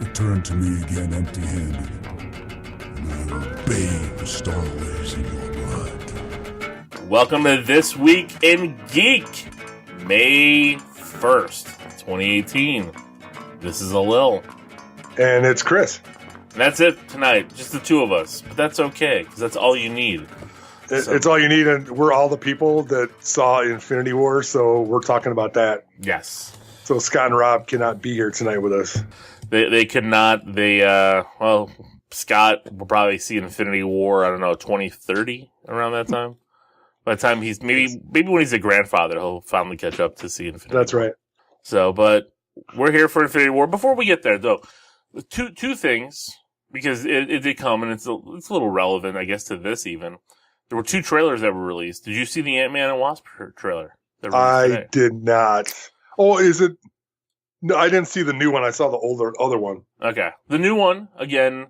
Return to me again empty-handed, and I will bathe the starways in your blood. Welcome to This Week in Geek, May 1st, 2018. This is Alil. And it's Chris. And that's it tonight, just the two of us. But that's okay, because that's all you need. It's all you need, and we're all the people that saw Infinity War, so we're talking about that. Yes. So Scott and Rob cannot be here tonight with us. They could not. Scott will probably see Infinity War, 2030, around that time. By the time he's, maybe when he's a grandfather, he'll finally catch up to see Infinity That's War. right. So, but we're here for Infinity War. Before we get there, though, two things, because it did come, and it's a little relevant, I guess, to this even. There were two trailers that were released. Did you see the Ant-Man and Wasp trailer? I did not. Oh, is it? No, I didn't see the new one. I saw the other one. Okay. The new one, again,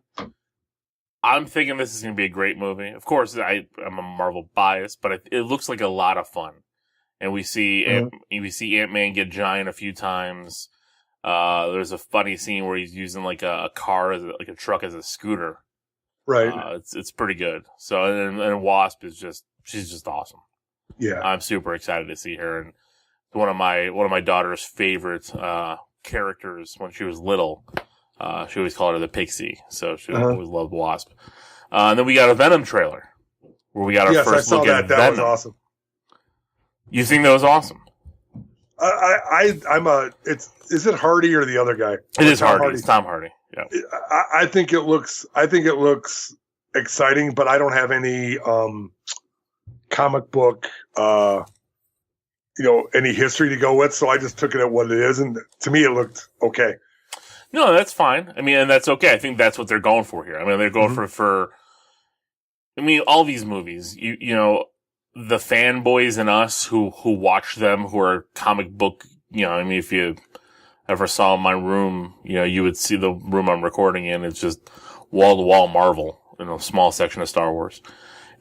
I'm thinking this is going to be a great movie. Of course, I'm a Marvel bias, but it looks like a lot of fun. And we see Ant-Man get giant a few times. There's a funny scene where he's using like a car, like a truck as a scooter. Right. It's pretty good. So, and Wasp she's just awesome. Yeah. I'm super excited to see her. And one of my daughter's favorite characters when she was little. She always called her the Pixie, so she always loved Wasp. And then we got a Venom trailer where we got our first look at Venom. That was awesome. You think that was awesome? Is it Hardy or the other guy? It is Hardy. It's Tom Hardy. Yeah. I think it looks exciting, but I don't have any comic book any history to go with, so I just took it at what it is, and to me it looked okay. No, that's fine. I mean, and that's okay. I think that's what they're going for here. I mean, they're going for all these movies, the fanboys in us who watch them, who are comic book, if you ever saw my room, you would see the room I'm recording in. It's just wall to wall Marvel, small section of Star Wars.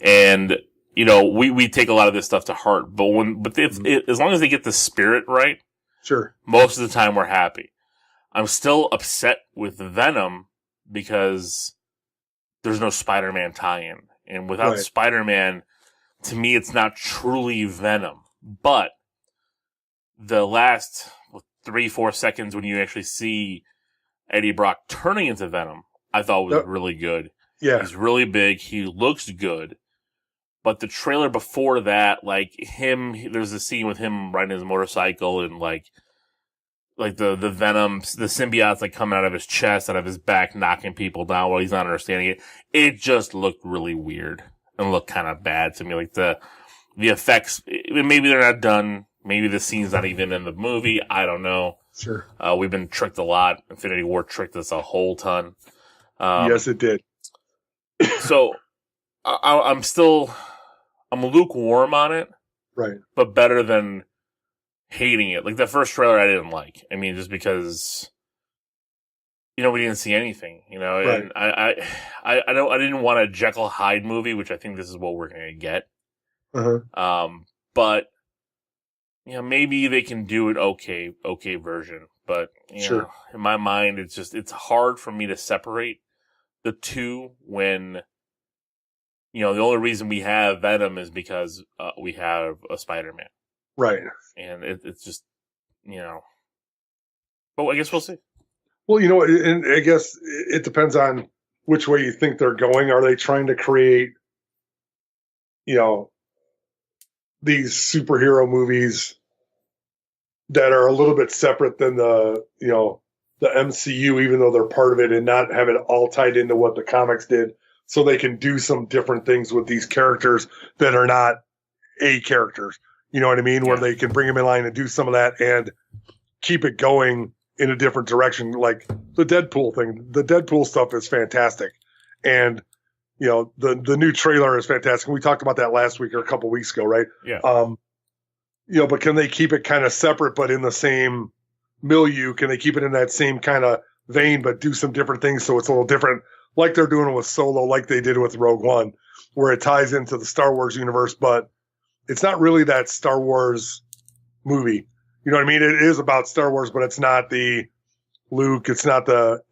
And, we take a lot of this stuff to heart, but as long as they get the spirit right, sure, most of the time we're happy. I'm still upset with Venom because there's no Spider-Man tie-in. And without Spider-Man, to me, it's not truly Venom. But the last 3-4 seconds when you actually see Eddie Brock turning into Venom, I thought was really good. Yeah. He's really big. He looks good. But the trailer before that, there's a scene with him riding his motorcycle and like the Venom, the symbiote's coming out of his chest, out of his back, knocking people down while he's not understanding it. It just looked really weird and looked kind of bad to me. Like the effects, maybe they're not done. Maybe the scene's not even in the movie. I don't know. Sure. We've been tricked a lot. Infinity War tricked us a whole ton. Yes, it did. So I'm lukewarm on it. Right. But better than hating it. Like the first trailer I didn't like. I mean, just because, we didn't see anything, right. And I didn't want a Jekyll Hyde movie, which I think this is what we're going to get. Uh-huh. But, maybe they can do an okay version. But, sure. In my mind, it's hard for me to separate the two when, the only reason we have Venom is because we have a Spider-Man. Right. And it's just, but I guess we'll see. Well, and I guess it depends on which way you think they're going. Are they trying to create, these superhero movies that are a little bit separate than the MCU, even though they're part of it, and not have it all tied into what the comics did, so they can do some different things with these characters that are not A characters. You know what I mean? Yeah. Where they can bring them in line and do some of that and keep it going in a different direction. Like the Deadpool thing. The Deadpool stuff is fantastic. And, the new trailer is fantastic. We talked about that last week or a couple weeks ago, right? Yeah. But can they keep it kind of separate but in the same milieu? Can they keep it in that same kind of vein but do some different things so it's a little different, like they're doing with Solo, like they did with Rogue One, where it ties into the Star Wars universe, but it's not really that Star Wars movie. You know what I mean? It is about Star Wars, but it's not the Luke. It's not the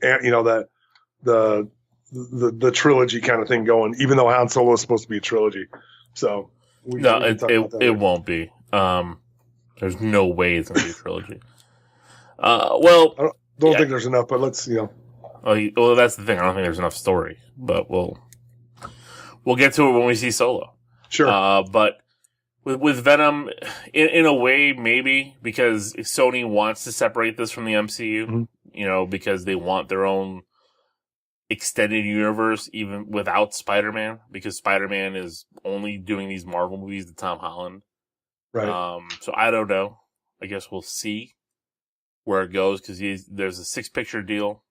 the trilogy kind of thing going. Even though Han Solo is supposed to be a trilogy, so we can talk about that it later. won't be. There's no way it's going to be a trilogy. Well, I don't think there's enough, but let's Well, that's the thing. I don't think there's enough story, but we'll get to it when we see Solo. Sure. But with Venom, in a way, maybe because Sony wants to separate this from the MCU, because they want their own extended universe, even without Spider-Man, because Spider-Man is only doing these Marvel movies to Tom Holland. Right. So I don't know. I guess we'll see where it goes, because there's a 6-picture deal.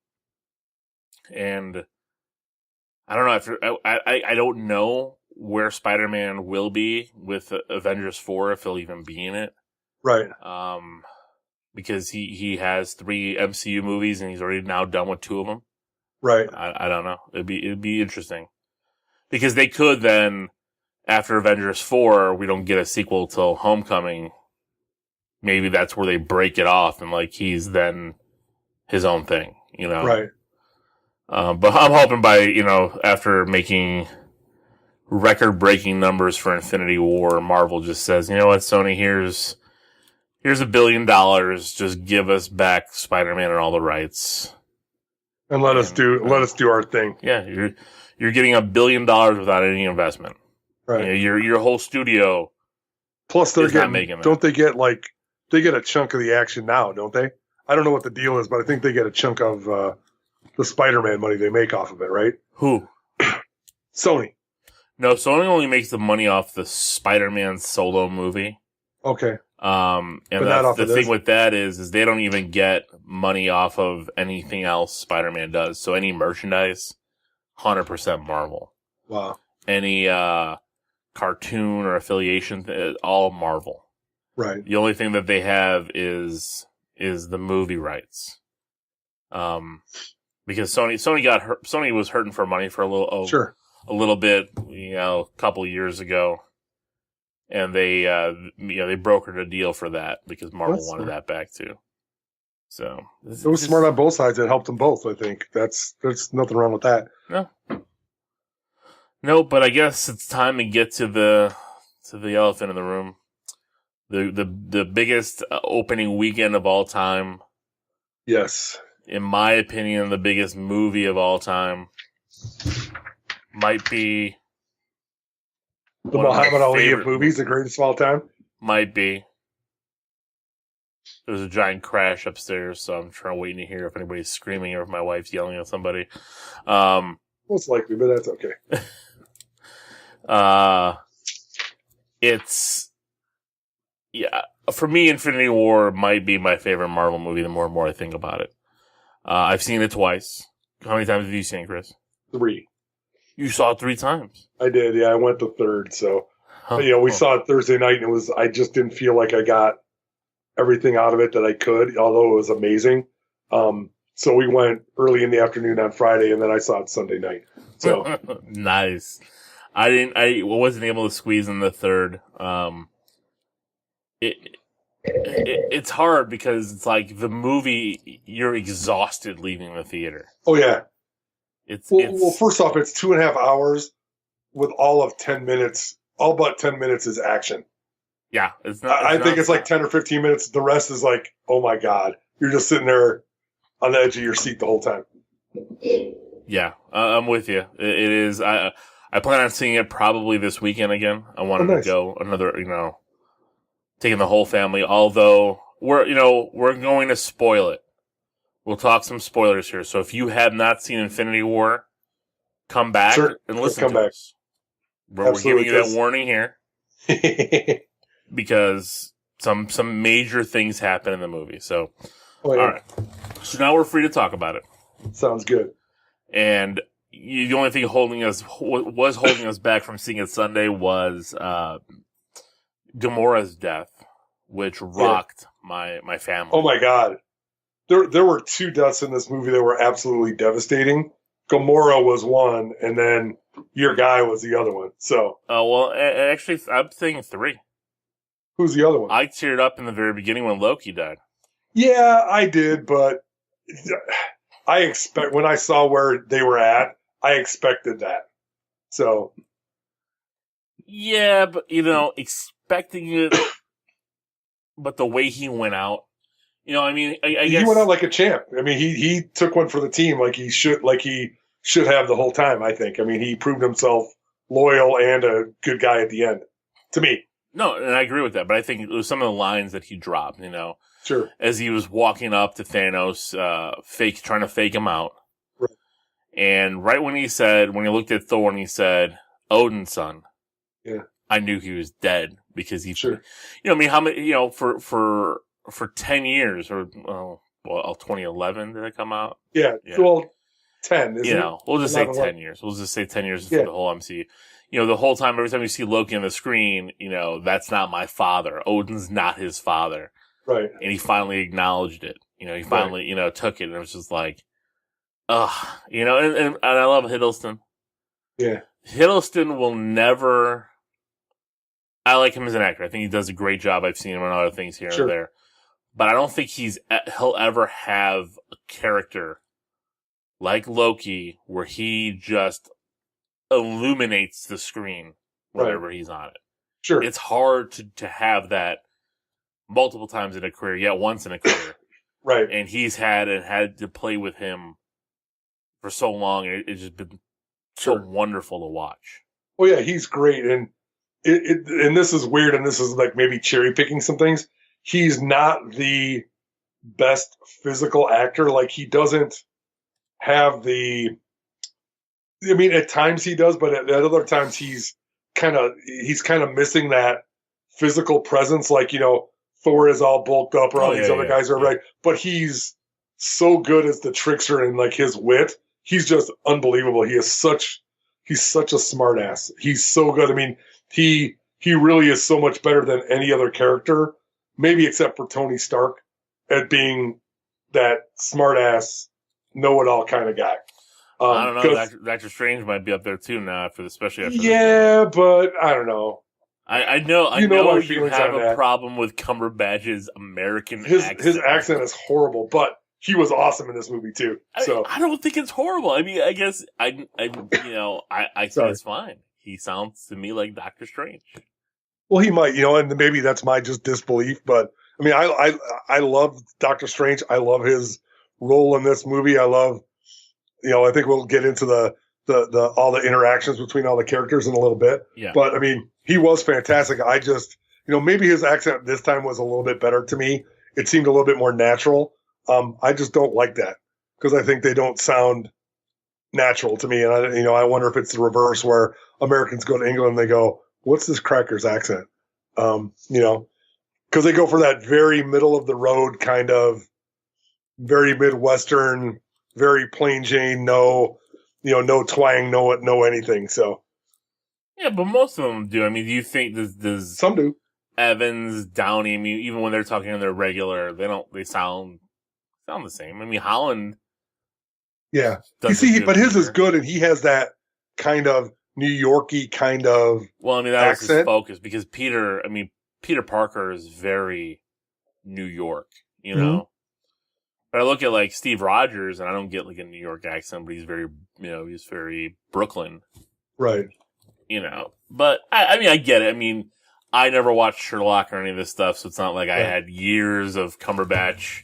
And I don't know. I don't know where Spider-Man will be with Avengers 4, if he'll even be in it. Right. Because he has 3 MCU movies and he's already now done with 2 of them. Right. I don't know. It'd be interesting, because they could then, after Avengers 4, we don't get a sequel till Homecoming. Maybe that's where they break it off and he's then his own thing, Right. But I'm hoping by, after making record-breaking numbers for Infinity War, Marvel just says, you know what, Sony, here's $1 billion. Just give us back Spider-Man and all the rights. And let us do our thing. Yeah, you're getting $1 billion without any investment. Right. Your whole studio. Plus, they're not making that. Don't they get they get a chunk of the action now? Don't they? I don't know what the deal is, but I think they get a chunk of the Spider-Man money they make off of it. Right? Who? Sony. No, Sony only makes the money off the Spider-Man solo movie. Okay. And the thing with that is they don't even get money off of anything else Spider-Man does. So any merchandise, 100% Marvel. Wow. Any cartoon or affiliation, all Marvel. Right. The only thing that they have is the movie rights. Because Sony was hurting for money for a little bit, a couple of years ago. And they brokered a deal for that because Marvel wanted that back too. So it was smart on both sides. It helped them both. I think there's nothing wrong with that. No, but I guess it's time to get to the elephant in the room. The biggest opening weekend of all time. Yes. In my opinion, the biggest movie of all time might be the Muhammad Ali of movies, the greatest of all time? Might be. There's a giant crash upstairs, so I'm waiting to hear if anybody's screaming or if my wife's yelling at somebody. Most likely, but that's okay. For me, Infinity War might be my favorite Marvel movie the more and more I think about it. I've seen it twice. How many times have you seen it, Chris? 3. You saw it 3 times. I did, yeah. I went the third, so we saw it Thursday night, and I just didn't feel like I got everything out of it that I could, although it was amazing. So we went early in the afternoon on Friday, and then I saw it Sunday night. So nice. I wasn't able to squeeze in the third. It's hard because it's like the movie, you're exhausted leaving the theater. Oh yeah. Well, first off, it's 2.5 hours with all of 10 minutes. All but 10 minutes is action. Yeah. I think it's like 10 or 15 minutes. The rest is like, oh my God. You're just sitting there on the edge of your seat the whole time. Yeah. I'm with you. It is. I plan on seeing it probably this weekend again. I wanted to go another, taking the whole family, although we're going to spoil it. We'll talk some spoilers here. So if you have not seen Infinity War, come back and listen to us. We're giving you that warning here because some major things happen in the movie. So, all right. So now we're free to talk about it. Sounds good. And the only thing holding us back from seeing it Sunday was Gamora's death, which rocked my family. Oh my God. There were 2 deaths in this movie that were absolutely devastating. Gamora was one, and then your guy was the other one. So, actually, I'm saying 3. Who's the other one? I teared up in the very beginning when Loki died. Yeah, I did, but when I saw where they were at, I expected that. So. Yeah, but, expecting it, but the way he went out, I guess. He went out like a champ. I mean, he took one for the team like he should have the whole time, I think. I mean, he proved himself loyal and a good guy at the end, to me. No, and I agree with that, but I think it was some of the lines that he dropped, Sure. as he was walking up to Thanos, trying to fake him out. Right. And right when he looked at Thor and he said, Odin's son. Yeah. I knew he was dead because Sure. how many, for 10 years or, 2011 did it come out? Yeah. Well, 10, isn't it? We'll just say 10 years. We'll just say 10 years for the whole MCU. The whole time, every time you see Loki on the screen, that's not my father. Odin's not his father. Right. And he finally acknowledged it. He finally, took it, and it was just like, ugh. And I love Hiddleston. Yeah. Hiddleston will never. I like him as an actor. I think he does a great job. I've seen him in other things here and there. But I don't think he'll ever have a character like Loki where he just illuminates the screen whenever he's on it. Sure. It's hard to have that multiple times in a career, yet once in a career. Right. And he's had to play with him for so long. It's just been so wonderful to watch. Oh yeah, he's great. And and this is weird, and this is like maybe cherry picking some things. He's not the best physical actor. Like, he doesn't have at times he does, but at other times he's kind of missing that physical presence. Like, Thor is all bulked up, or all these other guys are right. But he's so good as the trickster and like his wit. He's just unbelievable. He's such a smart ass. He's so good. I mean, he really is so much better than any other character, maybe except for Tony Stark, at being that smart ass, know-it-all kind of guy. I don't know. Doctor Strange might be up there too now, especially after. Yeah, but I don't know. I know you have a problem with Cumberbatch's American accent. His accent is horrible, but he was awesome in this movie too. So I don't think it's horrible. I mean, I guess I think it's fine. He sounds to me like Doctor Strange. Well, he might, and maybe that's my just disbelief. But I mean, I love Doctor Strange. I love his role in this movie. I love, I think we'll get into the all the interactions between all the characters in a little bit. Yeah. But I mean, he was fantastic. I just, maybe his accent this time was a little bit better to me. It seemed a little bit more natural. I just don't like that because I think they don't sound natural to me. And I wonder if it's the reverse where Americans go to England and they go, what's this cracker's accent? Because they go for that very middle of the road kind of very Midwestern, very plain Jane, no twang, no anything. So. Yeah, but most of them do. I mean, do you think does some do? Evans, Downey, I mean, even when they're talking in their regular, they sound the same. I mean, Holland. Yeah. But his is good, and he has that kind of New Yorky kind of Well, I mean, that accent. was his focus because Peter Parker is very New York, Mm-hmm. But I look at like Steve Rogers and I don't get like a New York accent, but he's very, he's very Brooklyn. Right. But I mean, I get it. I mean, I never watched Sherlock or any of this stuff, so it's not like I had years of Cumberbatch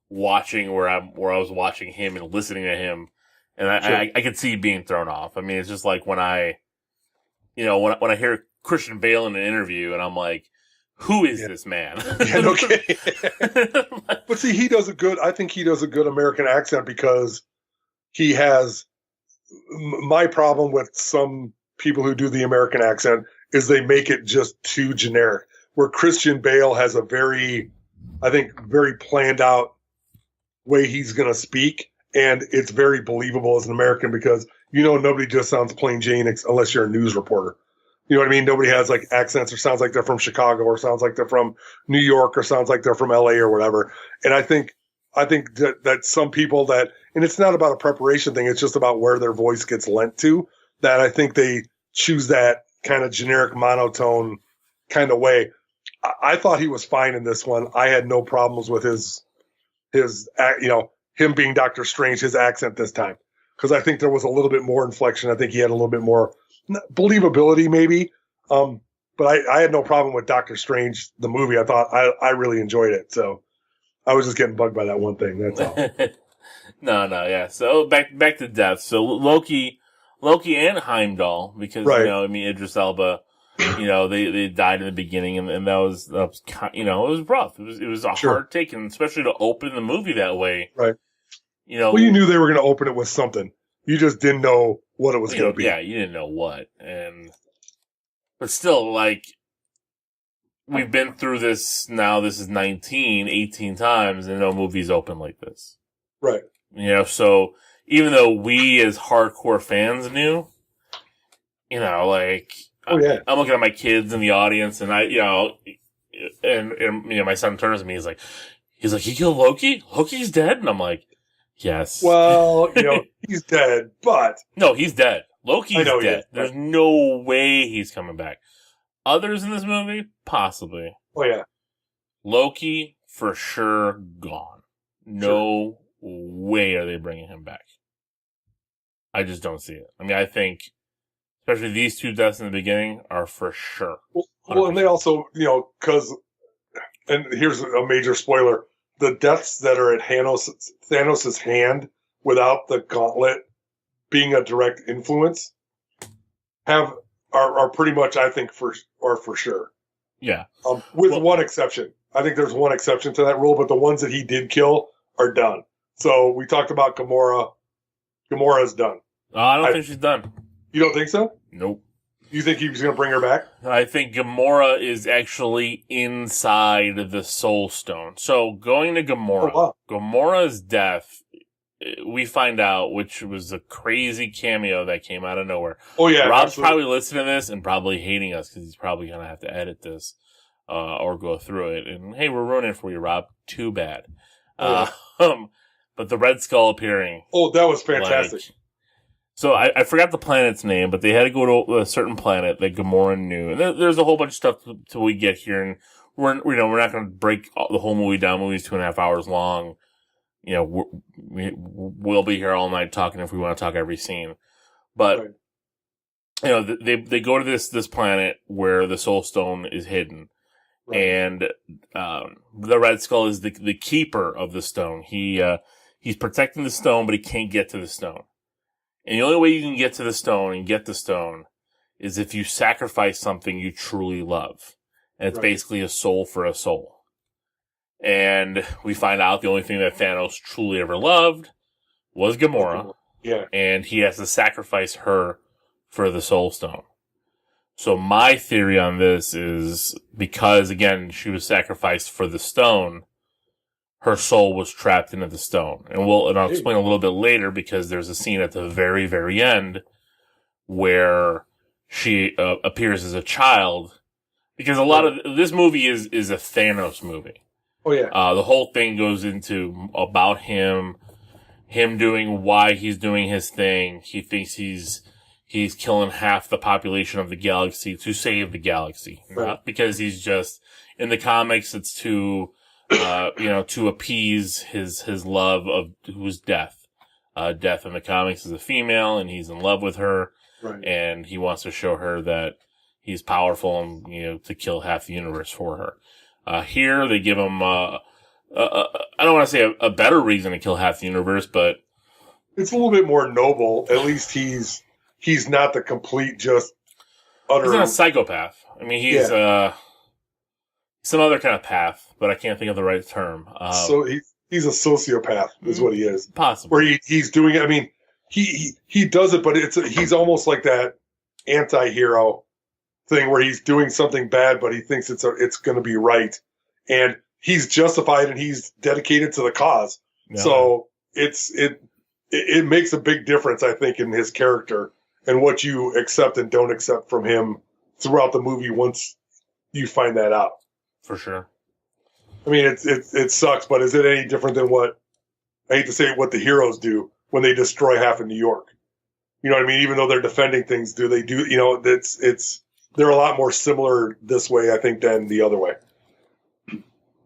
watching where I was watching him and listening to him. And I could see being thrown off. I mean, it's just like when I hear Christian Bale in an interview and I'm like, who is this man? Yeah, no kidding. But see, I think he does a good American accent because he has my problem with some people who do the American accent is they make it just too generic, where Christian Bale has a very planned out way he's going to speak. And it's very believable as an American because, nobody just sounds plain Jane unless you're a news reporter. You know what I mean? Nobody has like accents or sounds like they're from Chicago or sounds like they're from New York or sounds like they're from LA or whatever. And I think that some people and it's not about a preparation thing. It's just about where their voice gets lent to, that I think they choose that kind of generic monotone kind of way. I thought he was fine in this one. I had no problems with his him being Doctor Strange, his accent this time, because I think there was a little bit more inflection. I think he had a little bit more believability, maybe. But I had no problem with Doctor Strange, the movie. I thought I really enjoyed it. So I was just getting bugged by that one thing. That's all. No, yeah. So back to death. So Loki and Heimdall, because Idris Elba, they died in the beginning, and that was it was rough. It was a hard take, and especially to open the movie that way. Right. Well, you knew they were going to open it with something. You just didn't know what it was going to be. Yeah, you didn't know what, but still, like, we've been through this now. This is 18 times, and no movie's open like this. Right. So even though we as hardcore fans knew, I'm looking at my kids in the audience, and my son turns to me, he's like, he killed Loki? Loki's dead? And I'm like, yes. Well, he's dead, but no, he's dead. Loki's dead. There's no way he's coming back. Others in this movie, possibly. Oh yeah. Loki for sure gone. No way are they bringing him back. I just don't see it. I mean, I think, especially these two deaths in the beginning, are for sure. Well, and they also, because, and here's a major spoiler: the deaths that are at Thanos' hand without the gauntlet being a direct influence are pretty much, I think, for sure. Yeah. With one exception. I think there's one exception to that rule, but the ones that he did kill are done. So we talked about Gamora. Gamora's done. I don't think she's done. You don't think so? Nope. You think he was going to bring her back? I think Gamora is actually inside the Soul Stone. So going to Gamora, Gamora's death, we find out, which was a crazy cameo that came out of nowhere. Oh yeah, Rob's probably listening to this and probably hating us because he's probably going to have to edit this or go through it. And hey, we're ruining it for you, Rob. Too bad. But the Red Skull appearing. Oh, that was fantastic. So I forgot the planet's name, but they had to go to a certain planet that Gamora knew. And there's a whole bunch of stuff till we get here, and we're not going to break the whole movie down. The movie's 2.5 hours long. We'll be here all night talking if we want to talk every scene. But they go to this planet where the Soul Stone is hidden, and the Red Skull is the keeper of the stone. He's protecting the stone, but he can't get to the stone. And the only way you can get to the stone and get the stone is if you sacrifice something you truly love. And it's basically a soul for a soul. And we find out the only thing that Thanos truly ever loved was Gamora. Yeah. And he has to sacrifice her for the Soul Stone. So my theory on this is because, again, she was sacrificed for the stone, her soul was trapped into the stone. And I'll explain a little bit later because there's a scene at the very, very end where she appears as a child. Because a lot of this movie is a Thanos movie. Oh yeah. The whole thing goes into about him doing why he's doing his thing. He thinks he's killing half the population of the galaxy to save the galaxy. Not because he's just, in the comics, it's to appease his love of who's Death. Death in the comics is a female, and he's in love with her, and he wants to show her that he's powerful and to kill half the universe for her. Here they give him I don't want to say a better reason to kill half the universe, but it's a little bit more noble. At least he's not the complete just utter. He's not a psychopath. I mean, he's some other kind of path, but I can't think of the right term. So he's a sociopath, is what he is. Possibly. Where he's doing it. I mean, he does it, but he's almost like that anti-hero thing where he's doing something bad, but he thinks it's going to be right, and he's justified and he's dedicated to the cause. Yeah. So it makes a big difference, I think, in his character and what you accept and don't accept from him throughout the movie once you find that out. For sure. I mean, it sucks, but is it any different than what the heroes do when they destroy half of New York? You know what I mean? Even though they're defending things, they're a lot more similar this way, I think, than the other way.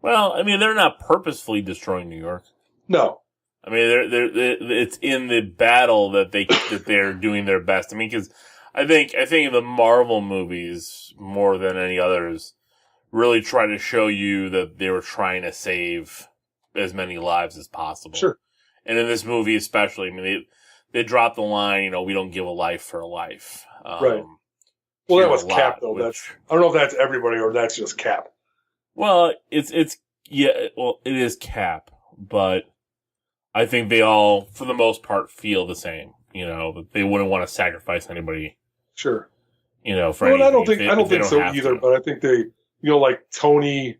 Well, I mean, they're not purposefully destroying New York. No. I mean, it's in the battle that they're doing their best. I mean, because I think the Marvel movies, more than any others, really try to show you that they were trying to save as many lives as possible. Sure. And in this movie especially, I mean, they dropped the line, we don't give a life for a life. Right. Well, that was Cap, though. I don't know if that's everybody or that's just Cap. Well, it is Cap, but I think they all, for the most part, feel the same. That they wouldn't want to sacrifice anybody. Sure. For anything. I don't think so either. To. But I think they, like Tony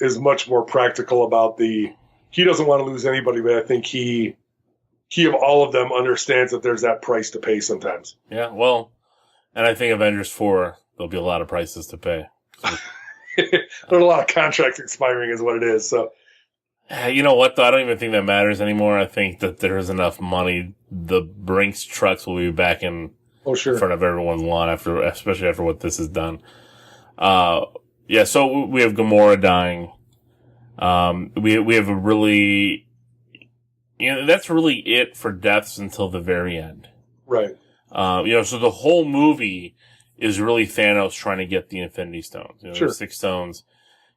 is much more practical about he doesn't want to lose anybody, but I think he of all of them understands that there's that price to pay sometimes. Yeah, well, and I think Avengers 4, there'll be a lot of prices to pay. There's a lot of contracts expiring is what it is. So, you know what, though? I don't even think that matters anymore. I think that there's enough money. The Brinks trucks will be back in front of everyone's lawn, especially after what this has done. Yeah, so we have Gamora dying. We have a really... that's really it for deaths until the very end. Right. So the whole movie is really Thanos trying to get the Infinity Stones. Sure. The 6 stones.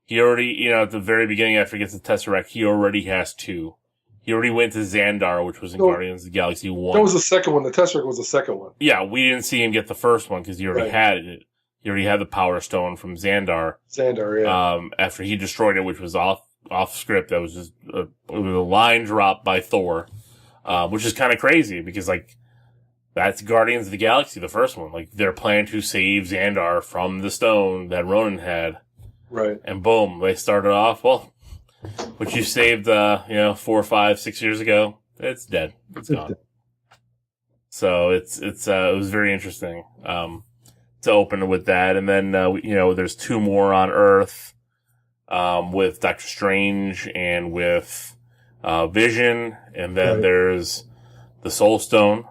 He already, at the very beginning after he gets the Tesseract, he already has 2. He already went to Xandar, which was in Guardians of the Galaxy 1. That was the second one. The Tesseract was the second one. Yeah, we didn't see him get the first one because he already had it. He already had the Power Stone from Xandar. Yeah. After he destroyed it, which was off script. That was just it was a line drop by Thor, which is kind of crazy because that's Guardians of the Galaxy, the first one. They're planning to save Xandar from the stone that Ronan had. Right. And boom, they started off, what you saved, 4, 5, 6 years ago, it's dead. It's gone. So it was very interesting, to open with that. And then, there's 2 more on Earth, with Doctor Strange and with, Vision. And then there's the Soul Stone.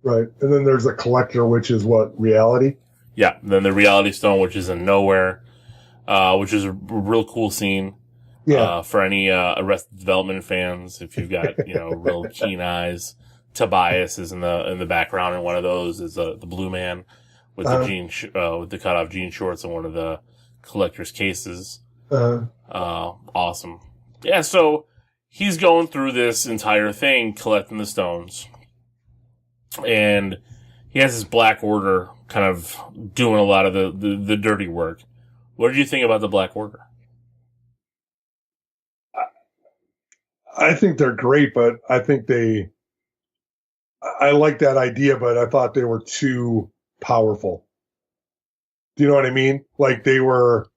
Right. And then there's the Collector, which is what? Reality? Yeah. Then the Reality Stone, which is in nowhere, which is a real cool scene. Yeah. For any, Arrested Development fans, if you've got, real keen eyes. Tobias is in the background, and one of those is, the blue man with with the cutoff jean shorts in one of the Collector's cases. Awesome. Yeah. So he's going through this entire thing, collecting the stones. And he has his Black Order kind of doing a lot of the dirty work. What did you think about the Black Order? I think they're great, but I think I like that idea, but I thought they were too powerful. Do you know what I mean? They were,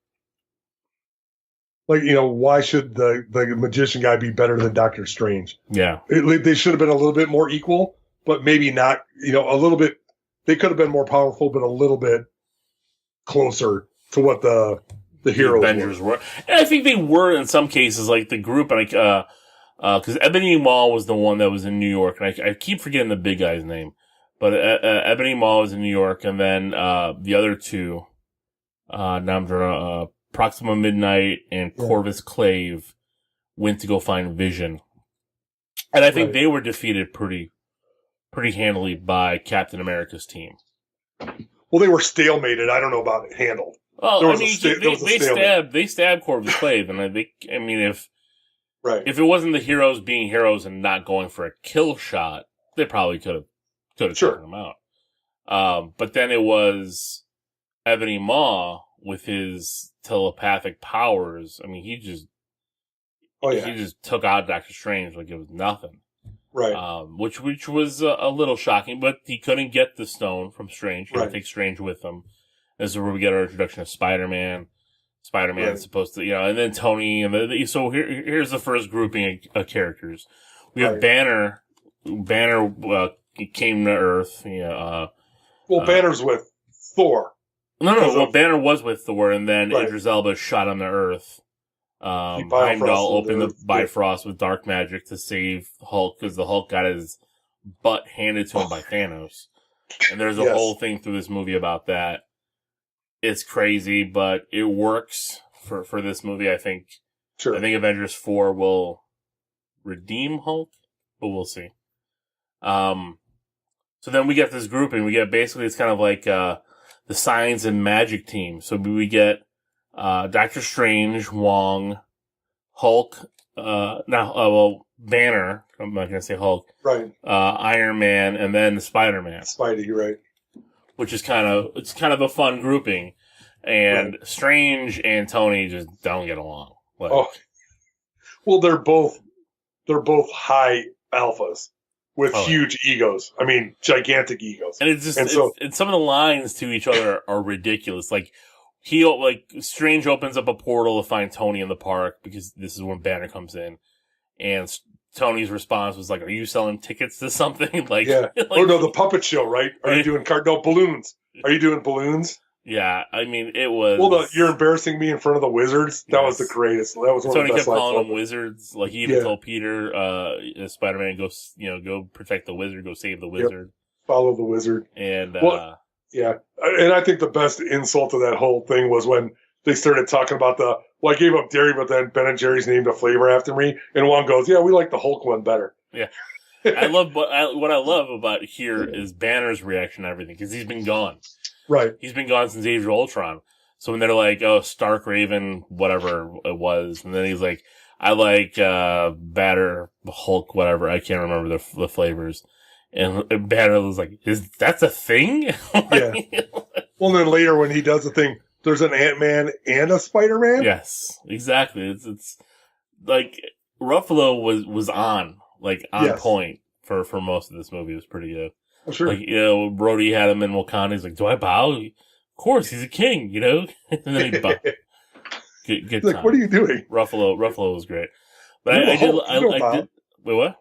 why should the magician guy be better than Doctor Strange? Yeah. They should have been a little bit more equal, but maybe not, a little bit. They could have been more powerful, but a little bit closer to what the heroes Avengers were. And I think they were in some cases, the group, because Ebony Maw was the one that was in New York, and I keep forgetting the big guy's name, but Ebony Maw was in New York, and then the other 2, Proxima Midnight and Corvus Clave went to go find Vision, and I think they were defeated pretty handily by Captain America's team. Well, they were stalemated. I don't know about handled. Well, they stabbed Corvus Clave, and if it wasn't the heroes being heroes and not going for a kill shot, they probably could have taken them out. But then it was Ebony Maw with his telepathic powers. I mean, he just took out Doctor Strange like it was nothing. Right. Which was a little shocking, but he couldn't get the stone from Strange. He had to take Strange with him. This is where we get our introduction of Spider-Man. Spider-Man's supposed to, and then Tony, so here's the first grouping of characters. We have Banner. Banner came to Earth. Banner's with Thor. No. Well, Banner was with Thor, and then Idris Elba shot him to Earth. Heimdall opened the Bifrost with dark magic to save Hulk because the Hulk got his butt handed to him by Thanos. And there's a whole thing through this movie about that. It's crazy, but it works for this movie, I think. Sure. I think Avengers 4 will redeem Hulk. but we'll see. So then we get this grouping. We get basically, it's kind of like the science and magic team. So we get Doctor Strange, Wong, Hulk, Banner. I'm not going to say Hulk. Right. Iron Man, and then Spider-Man. Spidey, right. Which is kind of a fun grouping. And right. Strange and Tony just don't get along. Like, well, they're both high alphas with huge egos. I mean, gigantic egos. And it's just, and some of the lines to each other are ridiculous. Like, Strange opens up a portal to find Tony in the park because this is when Banner comes in. And Tony's response was like, "Are you selling tickets to something?" Like, yeah. Or no, the puppet show, right? Are you doing balloons? Are you doing balloons? Yeah, I mean, it was. Well, you're embarrassing me in front of the wizards. That was the greatest. That was one Tony of the best kept calling them wizards. Like, he even told Peter, Spider-Man, go protect the wizard, go save the wizard, follow the wizard. And yeah, and I think the best insult to that whole thing was when they started talking about I gave up dairy, but then Ben and Jerry's named a flavor after me, and Juan goes, "Yeah, we like the Hulk one better." Yeah, I love what I love about here is Banner's reaction to everything because he's been gone. Right. He's been gone since Age of Ultron. So when they're like, "Oh, Stark, Raven, whatever it was," and then he's like, "I like Batter, Hulk, whatever. I can't remember the flavors." And Banner was like, "That's a thing?" Yeah. Well, then later when he does the thing, there's an Ant-Man and a Spider-Man? Yes, exactly. It's like Ruffalo was on point for most of this movie. It was pretty good. Oh, sure. Like, Brody had him in Wakanda. He's like, "Do I bow?" Of course, he's a king, and then he bowed. Good like, what are you doing? Ruffalo was great. But I did. Wait, what?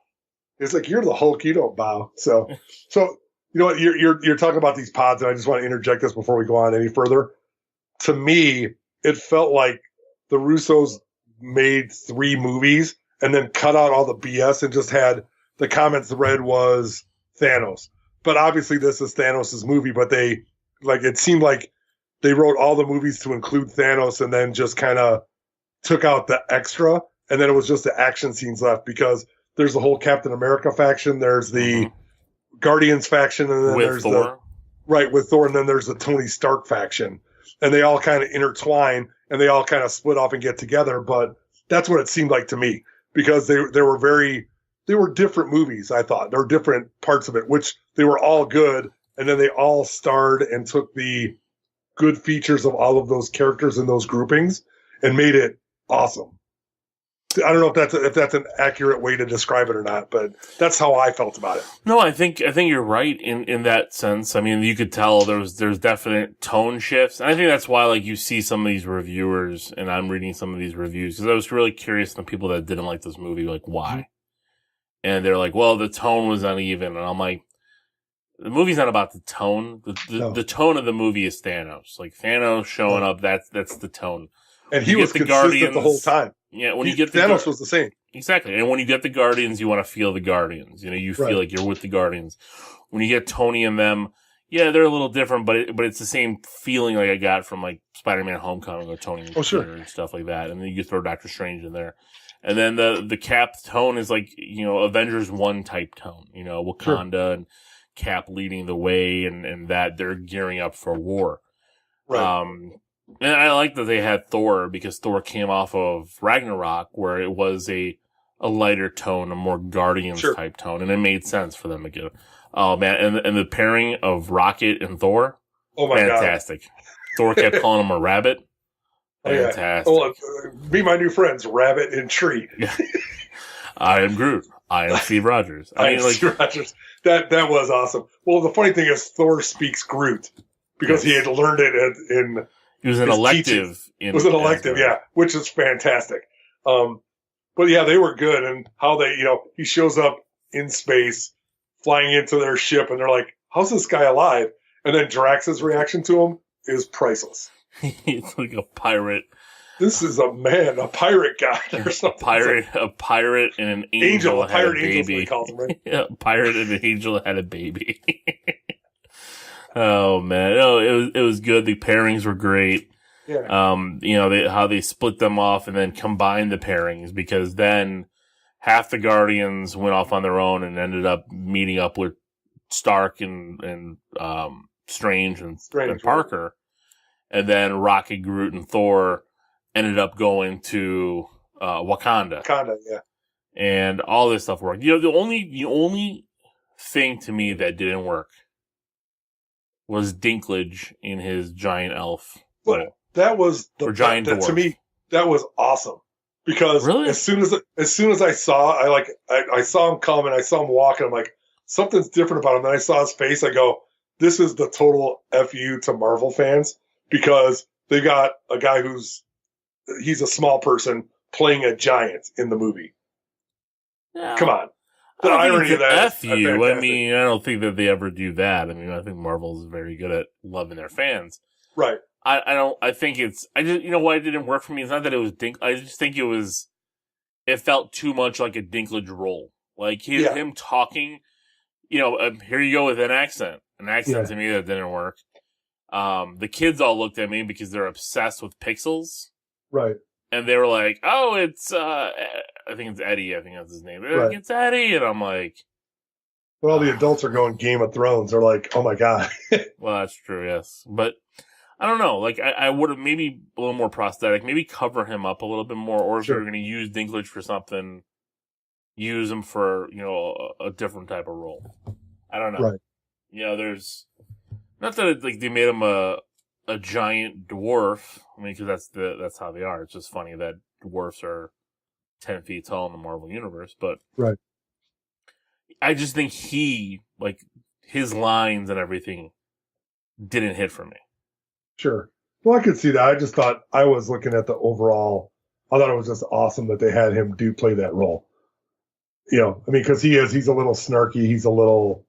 It's like, you're the Hulk, you don't bow. So you know what? You're talking about these pods, and I just want to interject this before we go on any further. To me, it felt like the Russos made 3 movies and then cut out all the BS and just had the comment thread was Thanos. But obviously this is Thanos' movie, but it seemed like they wrote all the movies to include Thanos and then just kind of took out the extra. And then it was just the action scenes left because there's the whole Captain America faction. There's the Guardians faction. And then there's Thor. With Thor. And then there's the Tony Stark faction. And they all kind of intertwine and they all kind of split off and get together. But that's what it seemed like to me because they were different movies, I thought. There were different parts of it, which they were all good. And then they all starred and took the good features of all of those characters in those groupings and made it awesome. I don't know if that's an accurate way to describe it or not, but that's how I felt about it. No, I think you're right in that sense. I mean, you could tell there's definite tone shifts, and I think that's why you see some of these reviewers, and I'm reading some of these reviews because I was really curious the people that didn't like this movie, why, and they're like, well, the tone was uneven, and I'm like, the movie's not about the tone. The tone of the movie is Thanos. Like Thanos showing up, that's the tone. And he was consistent the whole time. Yeah, when you get Thanos was the same. Exactly. And when you get the Guardians, you want to feel the Guardians. You feel like you're with the Guardians. When you get Tony and them, yeah, they're a little different, but it's the same feeling like I got from Spider-Man Homecoming or Tony and Peter and stuff like that. And then you throw Doctor Strange in there. And then the Cap tone is Avengers 1 type tone. Wakanda and Cap leading the way and that they're gearing up for war. Right. And I like that they had Thor because Thor came off of Ragnarok where it was a lighter tone, a more Guardians type tone, and it made sense for them to get. Oh man, and the pairing of Rocket and Thor, fantastic. God. Thor kept calling him a rabbit. Fantastic. Oh, be my new friends, Rabbit and Tree. I am Groot. I am Steve Rogers. Steve Rogers. That was awesome. Well, the funny thing is Thor speaks Groot because he had learned it in. It was an elective. It was an elective, which is fantastic. But yeah, they were good. And how they, he shows up in space, flying into their ship, and they're like, how's this guy alive? And then Drax's reaction to him is priceless. He's like a pirate. This is a pirate god or something. A pirate and an angel. A pirate angel is what he calls him, right? Yeah, a pirate and an angel had a baby. Oh man, it was good. The pairings were great. Yeah. How they split them off and then combined the pairings because then half the Guardians went off on their own and ended up meeting up with Stark and Strange and Parker. And then Rocket, Groot, and Thor ended up going to Wakanda. Wakanda, yeah. And all this stuff worked. The only thing to me that didn't work was Dinklage in his giant elf. But that was giant dwarf. To me, that was awesome. Because really? as soon as I saw, I saw him come and I saw him walk, and I'm like, something's different about him. And I saw his face. I go, this is the total FU to Marvel fans, because they got a guy he's a small person playing a giant in the movie. Yeah. Come on. The irony of that. FU. I mean, I don't think that they ever do that. I mean, I think Marvel's very good at loving their fans. Right. I think you know why it didn't work for me? It's not that it was I just think it felt too much like a Dinklage role. Like him talking, here you go with an accent. An accent to me that didn't work. The kids all looked at me because they're obsessed with pixels. Right. And they were like, oh, it's, I think it's Eddie. I think that's his name. They're like, it's Eddie. And I'm like. But all the adults are going Game of Thrones. They're like, oh my God. Well, that's true, yes. But I don't know. Like, I would have maybe a little more prosthetic, maybe cover him up a little bit more. Or if you're going to use Dinklage for something, use him for, a different type of role. I don't know. Right. There's, not that they made him a giant dwarf. I mean, because that's how they are. It's just funny that dwarfs are 10 feet tall in the Marvel universe. But right. I just think his lines and everything didn't hit for me. Sure. Well, I could see that. I just thought I was looking at the overall. I thought it was just awesome that they had him play that role. Because he's a little snarky. He's a little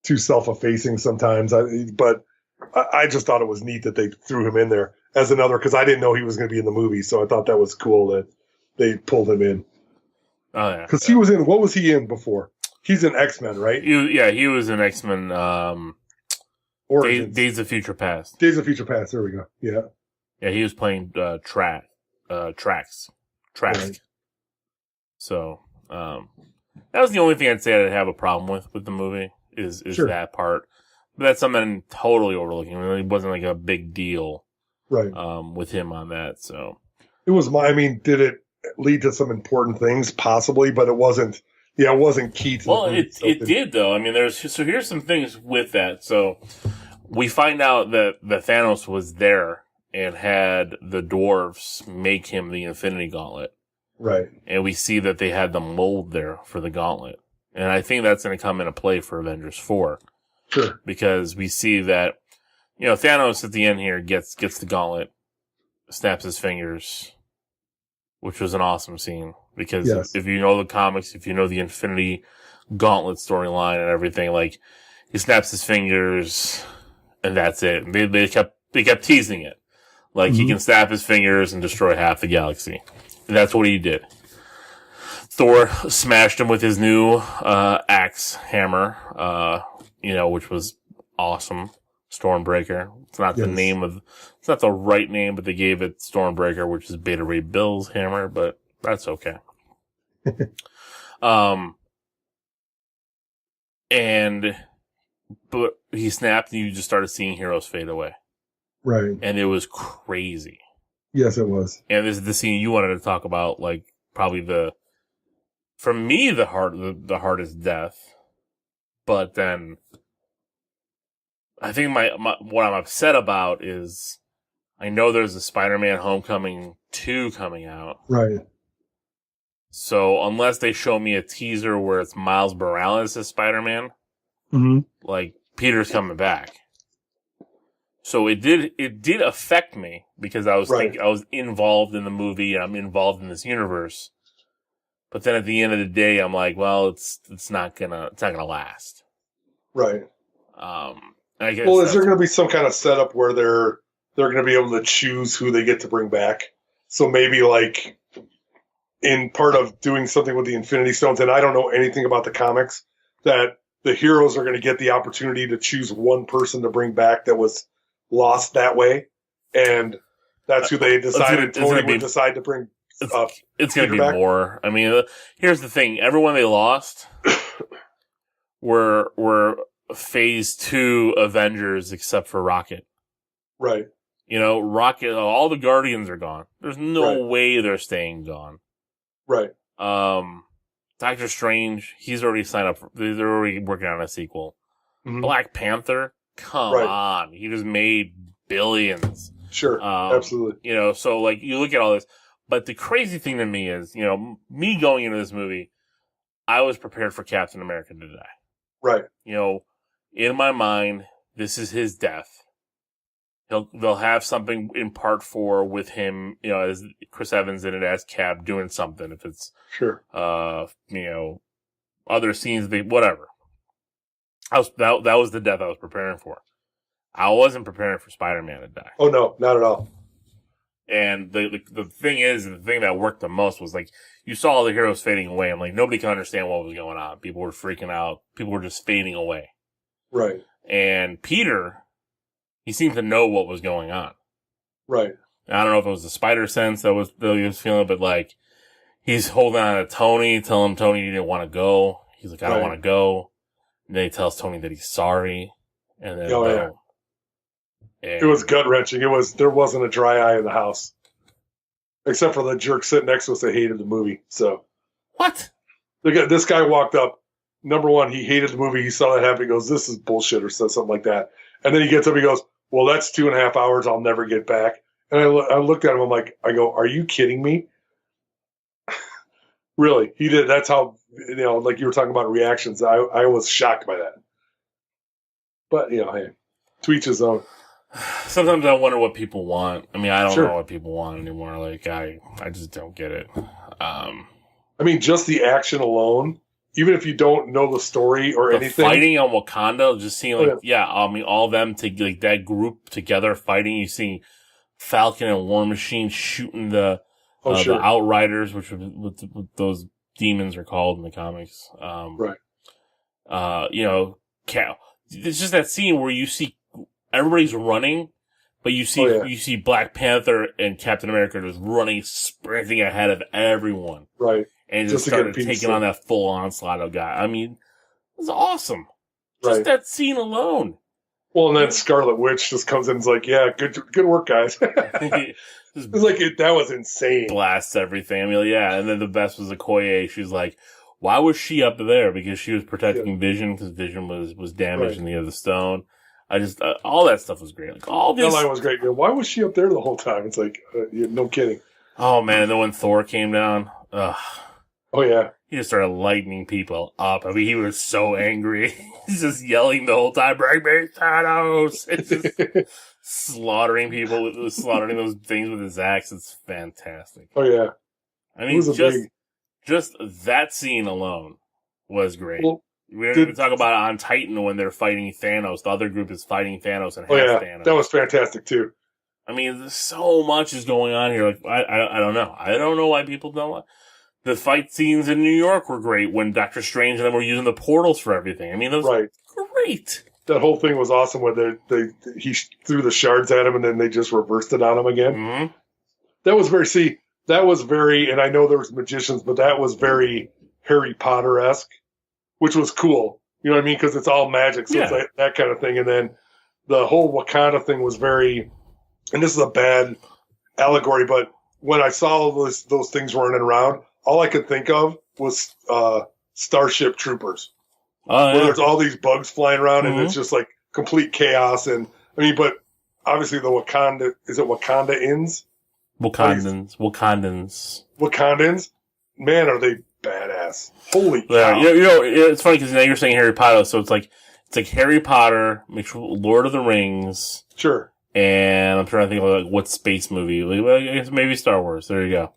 too self-effacing sometimes. But I just thought it was neat that they threw him in there as another, because I didn't know he was going to be in the movie. So I thought that was cool that they pulled him in. Oh, yeah. Because he was in, what was he in before? He's in X-Men, right? He was in X-Men, Days of Future Past. Days of Future Past, there we go. Yeah. Yeah, he was playing, Trax. Right. So, that was the only thing I'd say I'd have a problem with the movie, is that part. But that's something I'm totally overlooking. I mean, it wasn't like a big deal, right? With him on that. So it was did it lead to some important things? Possibly, but it wasn't. Yeah, it wasn't key to. Well, it did though. I mean, here's some things with that. So we find out that Thanos was there and had the dwarves make him the Infinity Gauntlet. Right. And we see that they had the mold there for the gauntlet. And I think that's going to come into play for Avengers 4. Sure. Because we see that, Thanos at the end here gets the gauntlet, snaps his fingers, which was an awesome scene. Because if you know the comics, if you know the Infinity Gauntlet storyline and everything, he snaps his fingers and that's it. And they kept teasing it. He can snap his fingers and destroy half the galaxy. And that's what he did. Thor smashed him with his new axe hammer, which was awesome. Stormbreaker. It's not it's not the right name, but they gave it Stormbreaker, which is Beta Ray Bill's hammer, but that's okay. But he snapped and you just started seeing heroes fade away. Right. And it was crazy. Yes, it was. And this is the scene you wanted to talk about, probably for me, the hardest death. But then I think what I'm upset about is I know there's a Spider-Man Homecoming 2 coming out. Right. So unless they show me a teaser where it's Miles Morales as Spider-Man, Peter's coming back. So it did affect me because I was I was involved in the movie and I'm involved in this universe. But then at the end of the day, I'm like, well, it's not gonna last. Right. I guess is there going to be some kind of setup where they're going to be able to choose who they get to bring back? So maybe in part of doing something with the Infinity Stones, and I don't know anything about the comics, that the heroes are going to get the opportunity to choose one person to bring back that was lost that way, and that's who they decided Tony would decide to bring It's going to be more. I mean, here's the thing: everyone they lost were Phase 2 Avengers, except for Rocket. Right. You know, Rocket. All the Guardians are gone. There's no way they're staying gone. Right. Doctor Strange, he's already signed up. They're already working on a sequel. Mm-hmm. Black Panther, come on, he just made billions. Sure, absolutely. You know, so like you look at all this, but the crazy thing to me is, you know, me going into this movie, I was prepared for Captain America to die. Right. You know, in my mind, this is his death. They'll have something in part 4 with him, you know, as Chris Evans in it as Cap doing something. If it's you know, other scenes, whatever. That was the death I was preparing for. I wasn't preparing for Spider-Man to die. Oh no, not at all. And the thing is, the thing that worked the most was like you saw all the heroes fading away, and like nobody could understand what was going on. People were freaking out. People were just fading away. Right. And Peter, he seemed to know what was going on. Right. I don't know if it was the spider sense that he was feeling, but like he's holding on to Tony, telling Tony he didn't want to go. He's like, I don't want to go. And then he tells Tony that he's sorry. And then it was gut wrenching. There wasn't a dry eye in the house, except for the jerk sitting next to us that hated the movie. So what? This guy walked up. Number one, he hated the movie. He saw that happen. He goes, "This is bullshit," or says something like that. And then he gets up. He goes, "Well, that's 2.5 hours I'll never get back." And I looked at him. I go, "Are you kidding me?" Really, he did. That's how, you know, like you were talking about reactions. I was shocked by that. But you know, hey, to each his own. Sometimes I wonder what people want. I mean, I don't know what people want anymore. Like I just don't get it. I mean, just the action alone, even if you don't know the story or anything. Fighting on Wakanda, just seeing I mean, all of them like that group together fighting. You see Falcon and War Machine shooting the Outriders, which what those demons are called in the comics. Right. You know, it's just that scene where you see everybody's running, but you see Black Panther and Captain America just running, sprinting ahead of everyone. Right. And just started taking on that full onslaught of guy. I mean, it was awesome. Just that scene alone. Well, and then Scarlet Witch just comes in and is like, yeah, good work, guys. It's like, that was insane. Blasts everything. I mean, yeah. And then the best was Okoye. She was like, why was she up there? Because she was protecting Vision, because Vision was damaged in the other stone. I just, all that stuff was great. Like, all this. That line was great. Why was she up there the whole time? It's like, no kidding. Oh, man. And then when Thor came down, oh, yeah. He just started lighting people up. I mean, he was so angry. He's just yelling the whole time, bring me Thanos! It's just slaughtering people, slaughtering those things with his axe. It's fantastic. Oh, yeah. I mean, just that scene alone was great. Well, we don't even talk about it on Titan when they're fighting Thanos. The other group is fighting Thanos and Thanos. That was fantastic, too. I mean, so much is going on here. Like, I don't know. I don't know why people don't. The fight scenes in New York were great when Doctor Strange and them were using the portals for everything. I mean, those were great. That whole thing was awesome when he threw the shards at him and then they just reversed it on him again. Mm-hmm. That was very, and I know there was magicians, but that was very Harry Potter-esque, which was cool. You know what I mean? Because it's all magic, so it's like that kind of thing. And then the whole Wakanda thing was very, and this is a bad allegory, but when I saw those things running around, all I could think of was Starship Troopers. Where there's all these bugs flying around and it's just like complete chaos. And I mean, but obviously the Wakanda, is it Wakandans? Wakandans? Man, are they badass. Holy cow. You know, it's funny because now you're saying Harry Potter, so it's like Harry Potter, mixed with Lord of the Rings. Sure. And I'm trying to think of like what space movie. Like, I guess maybe Star Wars. There you go.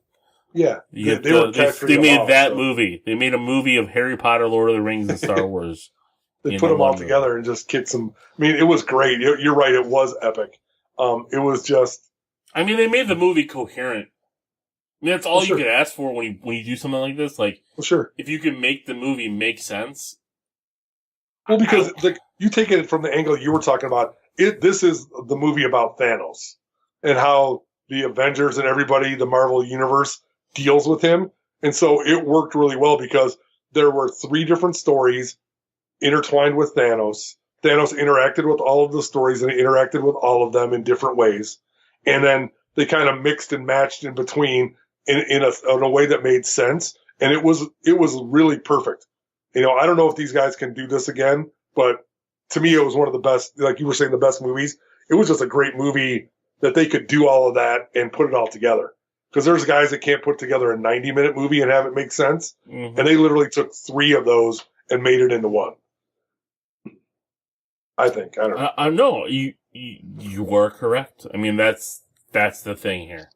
Yeah. They made that movie. They made a movie of Harry Potter, Lord of the Rings, and Star Wars. They put them all together and just get some. I mean, it was great. You're right. It was epic. It was just. I mean, they made the movie coherent. I mean, that's all you can ask for when you do something like this. Like, if you can make the movie make sense. Well, because like you take it from the angle you were talking about. This is the movie about Thanos and how the Avengers and everybody, the Marvel universe, deals with him. And so it worked really well because there were 3 different stories intertwined with Thanos. Thanos interacted with all of the stories and he interacted with all of them in different ways. And then they kind of mixed and matched in between in a way that made sense. And it was really perfect. You know, I don't know if these guys can do this again, but to me, it was one of the best, like you were saying, the best movies. It was just a great movie that they could do all of that and put it all together. Because there's guys that can't put together a 90-minute movie and have it make sense. Mm-hmm. And they literally took 3 of those and made it into one. I think. I don't know. I know. You are correct. I mean, that's the thing here.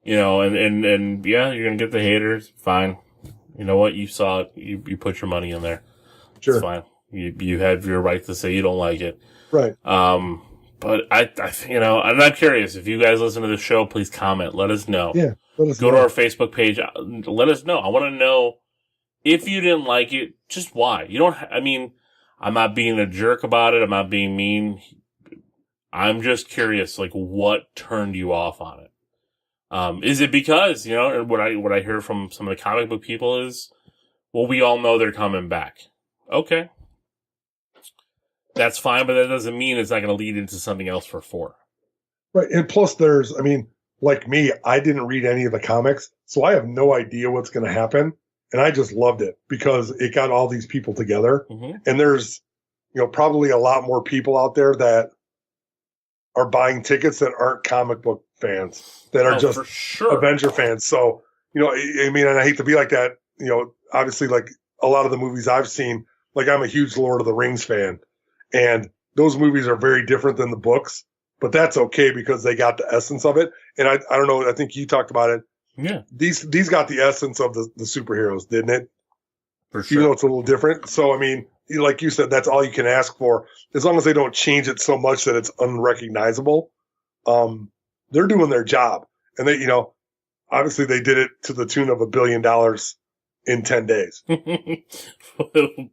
You know, and yeah, you're going to get the haters. Fine. You know what? You saw it. You put your money in there. Sure. It's fine. You have your right to say you don't like it. Right. But I you know, I'm not curious. If you guys listen to the show, please comment. Let us know. Yeah. Go to our Facebook page. Let us know. I want to know if you didn't like it, just why. You don't, I mean, I'm not being a jerk about it. I'm not being mean. I'm just curious, like, what turned you off on it? Is it because, you know, what I hear from some of the comic book people is, well, we all know they're coming back. Okay. That's fine, but that doesn't mean it's not going to lead into something else for 4. Right. And plus I mean, like me, I didn't read any of the comics, so I have no idea what's going to happen. And I just loved it because it got all these people together. Mm-hmm. And there's, you know, probably a lot more people out there that are buying tickets that aren't comic book fans, that are just Avenger fans. So, you know, I mean, and I hate to be like that, you know, obviously, like a lot of the movies I've seen, like I'm a huge Lord of the Rings fan. And those movies are very different than the books, but that's okay because they got the essence of it. And I don't know, I think you talked about it. Yeah. These got the essence of the superheroes, didn't it? For sure. Even though it's a little different. So, I mean, like you said, that's all you can ask for. As long as they don't change it so much that it's unrecognizable, they're doing their job. And they, you know, obviously they did it to the tune of $1 billion in 10 days.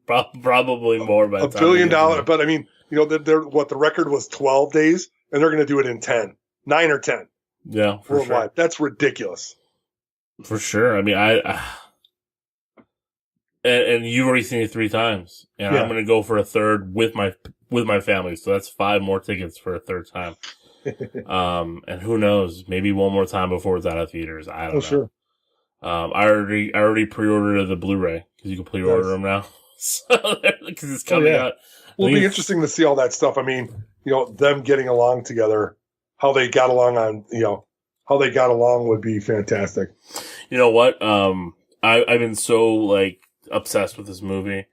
Probably more by the time. $1 billion, but I mean, you know, the record was 12 days, and they're going to do it in 10, 9 or 10. Yeah, for worldwide. Sure. That's ridiculous. For sure. I mean, and you've already seen it 3 times, and I'm going to go for a third with my family. So that's 5 more tickets for a third time. And who knows? Maybe one more time before it's out of theaters. I don't know. Sure. I already pre-ordered the Blu-ray because you can pre-order them now. So because it's coming out. Well, it'll be interesting to see all that stuff. I mean, you know, them getting along together, how they got along would be fantastic. You know what? I've been so like obsessed with this movie,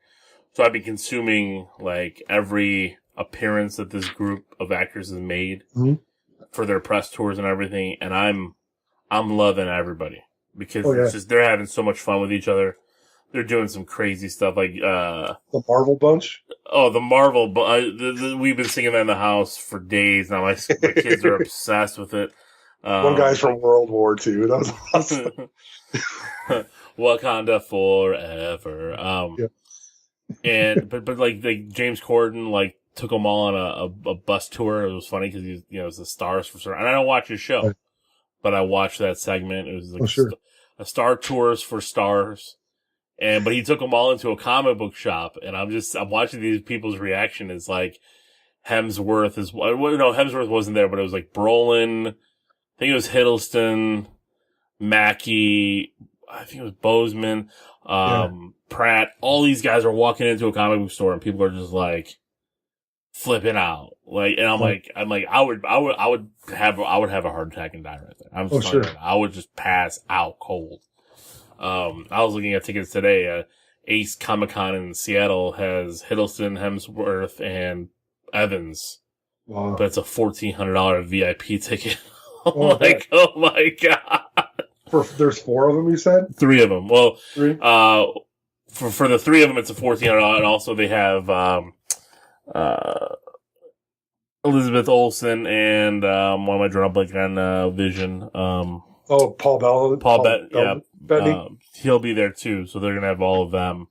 so I've been consuming like every appearance that this group of actors has made for their press tours and everything, and I'm loving everybody because it's just they're having so much fun with each other. They're doing some crazy stuff like the Marvel bunch. Oh, the Marvel! We've been singing that in the house for days now. My kids are obsessed with it. One guy's from World War II. That was awesome. Wakanda forever. And but like James Corden like took them all on a bus tour. It was funny because it was the Stars for Stars. And I don't watch his show, but I watched that segment. It was like a Star Tours for Stars. But he took them all into a comic book shop, and I'm watching these people's reaction. It's like Hemsworth Hemsworth wasn't there, but it was like Brolin. I think it was Hiddleston, Mackie. I think it was Bozeman, Pratt. All these guys are walking into a comic book store, and people are just like flipping out. Like, and I'm like, I would have a heart attack and die right there. I'm just telling you, I would just pass out cold. I was looking at tickets today. Ace Comic-Con in Seattle has Hiddleston, Hemsworth, and Evans. Wow. But it's a $1,400 VIP ticket. Oh my God. There's 4 of them, you said? 3 of them. Well, 3? For the 3 of them, it's a $1,400, and also they have, Elizabeth Olsen and, why am I drawing a blank on, Vision? Paul Bettany. He'll be there too, so they're gonna have all of them.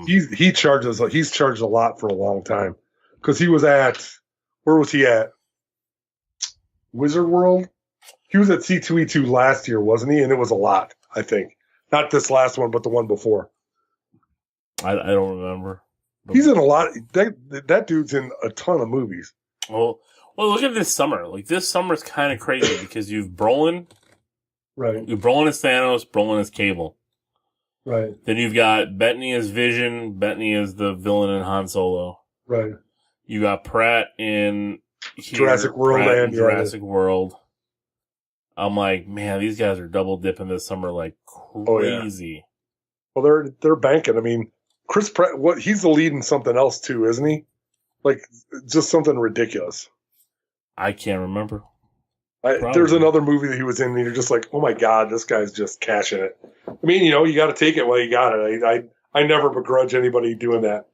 He's charged a lot for a long time because he was at, where was he at? Wizard World, He was at C2E2 last year, wasn't he? And it was a lot, I think. Not this last one, but the one before. I don't remember. He's in a lot. That dude's in a ton of movies. Well, look at this summer. Like, this summer is kind of crazy because you've Brolin. Right. You've Brolin as Thanos, Brolin as Cable. Right. Then you've got Bettany as Vision, Bettany as the villain in Han Solo. Right. You got Pratt in Jurassic World and Jurassic World. I'm like, man, these guys are double dipping this summer like crazy. Oh, yeah. Well, they're banking. I mean, Chris Pratt, he's the lead in something else too, isn't he? Like, just something ridiculous. I can't remember. There's another movie that he was in, and you're just like, oh my God, this guy's just cashing it. I mean, you got to take it while you got it. I never begrudge anybody doing that.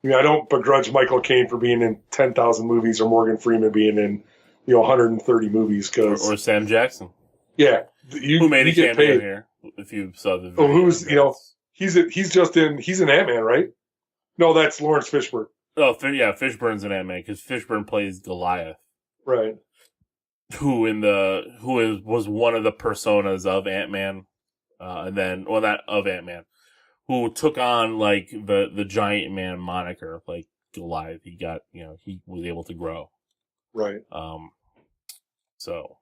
I mean, I don't begrudge Michael Caine for being in 10,000 movies or Morgan Freeman being in, 130 movies. Or Sam Jackson. Yeah. Who made a cameo here, if you saw the video. Oh, he's in Ant-Man, right? No, that's Lawrence Fishburne. Oh, yeah, Fishburne's in Ant-Man, because Fishburne plays Goliath. Right. Who was one of the personas of Ant-Man, not of Ant-Man, who took on, like, the Giant Man moniker, like Goliath. He got, he was able to grow. Right. So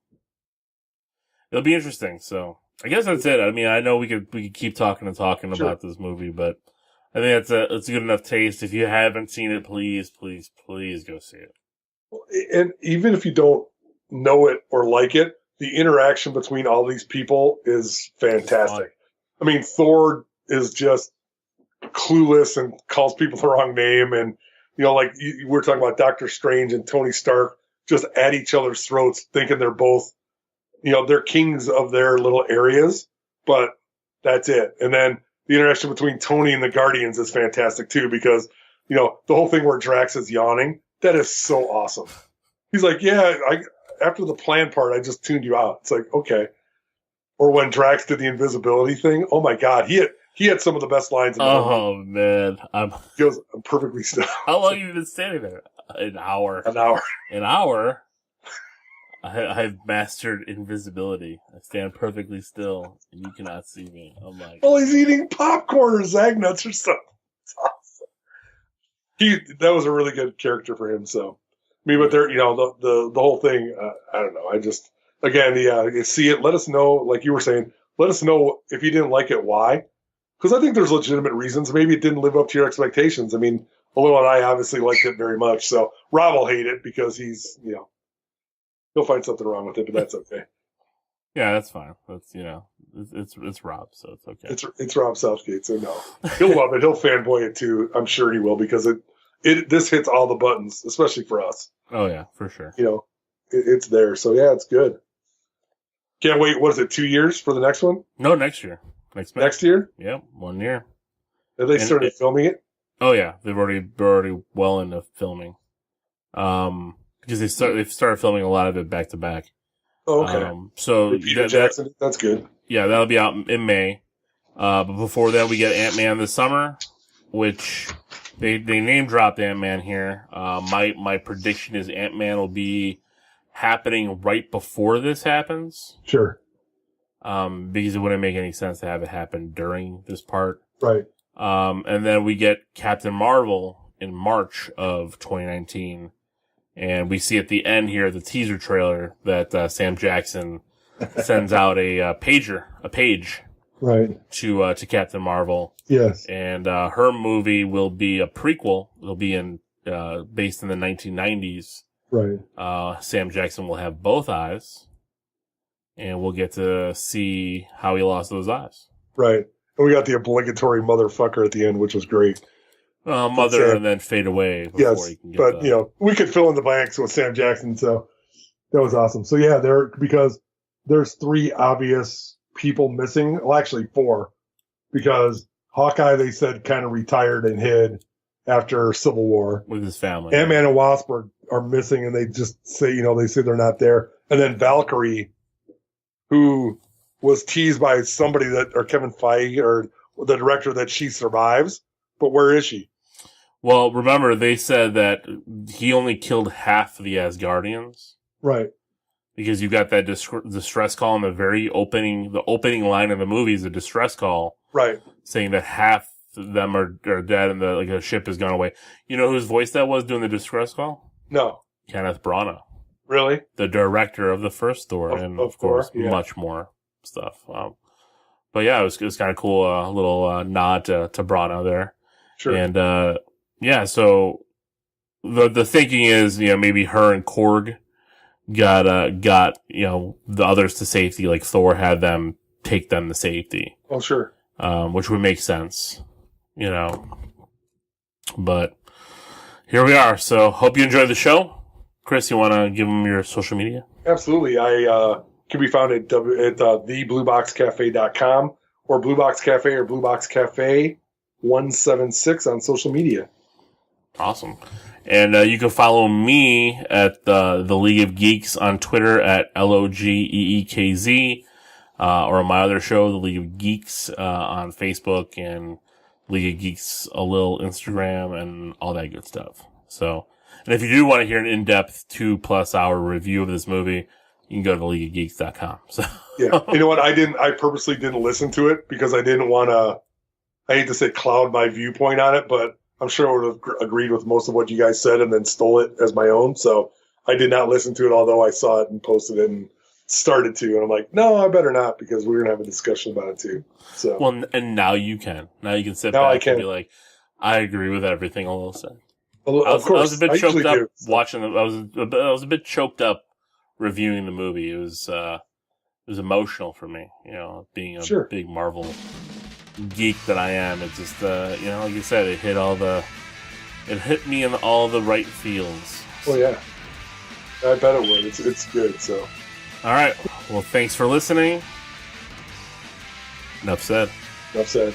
it'll be interesting. So I guess that's it. I mean, I know we could keep talking about this movie, but I think it's a good enough taste. If you haven't seen it, please go see it. And even if you don't know it or like it, the interaction between all these people is fantastic. I mean, Thor is just clueless and calls people the wrong name. And, like we're talking about Doctor Strange and Tony Stark just at each other's throats, thinking they're both, they're kings of their little areas, but that's it. And then the interaction between Tony and the Guardians is fantastic too, because, the whole thing where Drax is yawning, that is so awesome. He's like, yeah, after the plan part, I just tuned you out. It's like, okay. Or when Drax did the invisibility thing, oh my God, he had some of the best lines. Man, he goes, I'm perfectly still. How long have you been standing there? An hour. An hour? I've mastered invisibility. I stand perfectly still, and you cannot see me. I'm like, well, he's eating popcorn or Zagnuts or something. It's awesome. That was a really good character for him. So, I mean, but there, the whole thing. I don't know. I just, again, you see it. Let us know, like you were saying. Let us know if you didn't like it, why. Because I think there's legitimate reasons. Maybe it didn't live up to your expectations. I mean, Alil and I obviously liked it very much. So Rob will hate it because he's, he'll find something wrong with it, but that's okay. Yeah, that's fine. That's, it's Rob, so it's okay. It's Rob Southgate, so no. He'll love it. He'll fanboy it too. I'm sure he will, because this hits all the buttons, especially for us. Oh yeah, for sure. It's there. So yeah, it's good. Can't wait. What is it, 2 years for the next one? No, next year. Next year? Yep, 1 year. Have they started filming it? Oh yeah, they're already well into filming. Because they've started filming a lot of it back to back. Oh, okay. So Peter Jackson, that's good. Yeah, that'll be out in May. But before that, we get Ant-Man this summer, which they name dropped Ant-Man here. My prediction is Ant-Man will be happening right before this happens. Sure. Because it wouldn't make any sense to have it happen during this part. Right. And then we get Captain Marvel in March of 2019. And we see at the end here, the teaser trailer, that Sam Jackson sends out a page right to Captain Marvel. Yes. And her movie will be a prequel. It'll be based in the 1990s. Right. Sam Jackson will have both eyes, and we'll get to see how he lost those eyes. Right. And we got the obligatory motherfucker at the end, which was great. Mother and then fade away. Yes, but we could fill in the blanks with Sam Jackson, so that was awesome. So yeah, because there's 3 obvious people missing. Well, actually 4, because Hawkeye, they said, kind of retired and hid after Civil War with his family. Ant-Man and Wasp are missing, and they just say they say they're not there. And then Valkyrie, who was teased by somebody or Kevin Feige or the director, that she survives, but where is she? Well, remember, they said that he only killed half of the Asgardians. Right. because you got that distress call in the the opening line of the movie is a distress call, Right. saying that half of them are dead and a ship has gone away. You know whose voice that was doing the distress call? No. Kenneth Branagh, Really? the director of the first Thor, and of course yeah. much more stuff. But yeah, it was kind of cool, a little nod to Branagh there. Sure. And yeah, so the thinking is, maybe her and Korg got the others to safety, like Thor had them take them to safety. Oh, sure. Which would make sense, But here we are. So hope you enjoyed the show. Chris, you want to give them your social media? Absolutely. I can be found at theblueboxcafe.com or Blue Box Cafe or Blue Box Cafe 176 on social media. Awesome. And you can follow me at the League of Geeks on Twitter at LOGEEKZ, or my other show, the League of Geeks, on Facebook, and League of Geeks Alil Instagram, and all that good stuff. So, and if you do want to hear an in-depth 2+ hour review of this movie, you can go to leagueofgeeks.com. So yeah, you know what? I purposely didn't listen to it because I didn't want to. I hate to say cloud my viewpoint on it, but I'm sure I would have agreed with most of what you guys said and then stole it as my own. So I did not listen to it, although I saw it and posted it and started to. And I'm like, no, I better not, because we're going to have a discussion about it too. So, well, and now you can. Now you can sit now back and be like, I agree with everything Alil said. Well, I was a bit choked up watching. watching I was a bit choked up reviewing the movie. It was emotional for me, being a big Marvel geek that I am. It just, like you said, it hit me in all the right feels. Oh yeah, I bet it would. It's good. So, all right. Well, thanks for listening. Enough said. Enough said.